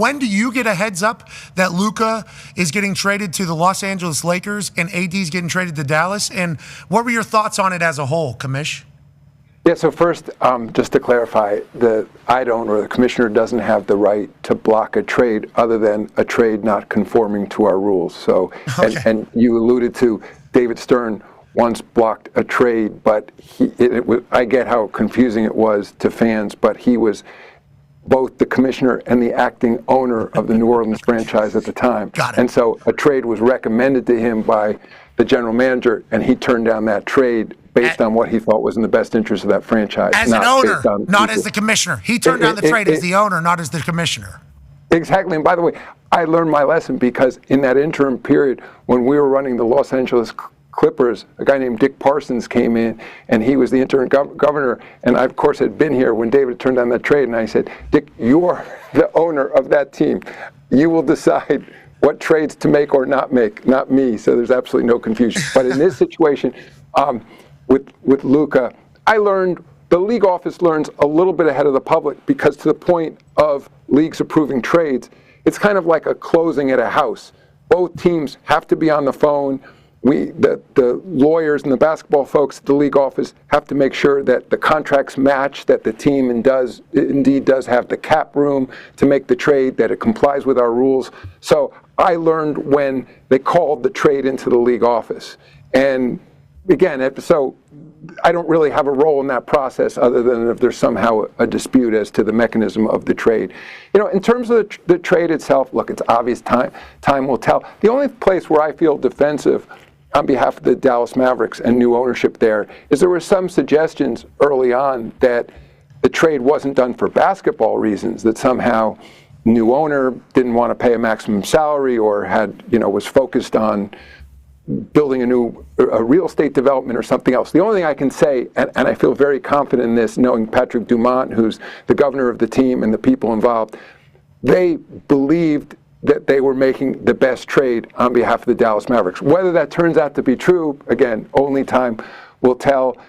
when do you get a heads up that Luka is getting traded to the Los Angeles Lakers and AD is getting traded to Dallas? And what were your thoughts on it as a whole, Commish? Yeah, so first, just to clarify, I don't, or the commissioner doesn't have the right to block a trade other than a trade not conforming to our rules. So, okay. and you alluded to David Stern once blocked a trade, but I get how confusing it was to fans, but he was both the commissioner and the acting owner of the New Orleans franchise at the time. Got it. And so a trade was recommended to him by the general manager, and he turned down that trade based on what he thought was in the best interest of that franchise. As an owner, not as the commissioner. He turned down the trade as the owner, not as the commissioner. Exactly. And by the way, I learned my lesson because in that interim period, when we were running the Los Angeles Clippers, a guy named Dick Parsons came in, and he was the interim governor. And I, of course, had been here when David turned down that trade. And I said, Dick, you're the owner of that team. You will decide what trades to make or not make, not me. So there's absolutely no confusion. But in this situation, with Luka, I learned, the league office learns a little bit ahead of the public, because to the point of leagues approving trades, it's kind of like a closing at a house. Both teams have to be on the phone. The lawyers and the basketball folks at the league office have to make sure that the contracts match, that the team indeed does have the cap room to make the trade, that it complies with our rules. So I learned when they called the trade into the league office. And again, so I don't really have a role in that process other than if there's somehow a dispute as to the mechanism of the trade. You know, in terms of the trade itself, look, it's obvious time will tell. The only place where I feel defensive on behalf of the Dallas Mavericks and new ownership there is there were some suggestions early on that the trade wasn't done for basketball reasons, that somehow new owner didn't want to pay a maximum salary or was focused on building a real estate development or something else. The only thing I can say, and I feel very confident in this, knowing Patrick Dumont, who's the governor of the team, and the people involved, they believed that they were making the best trade on behalf of the Dallas Mavericks. Whether that turns out to be true, again, only time will tell.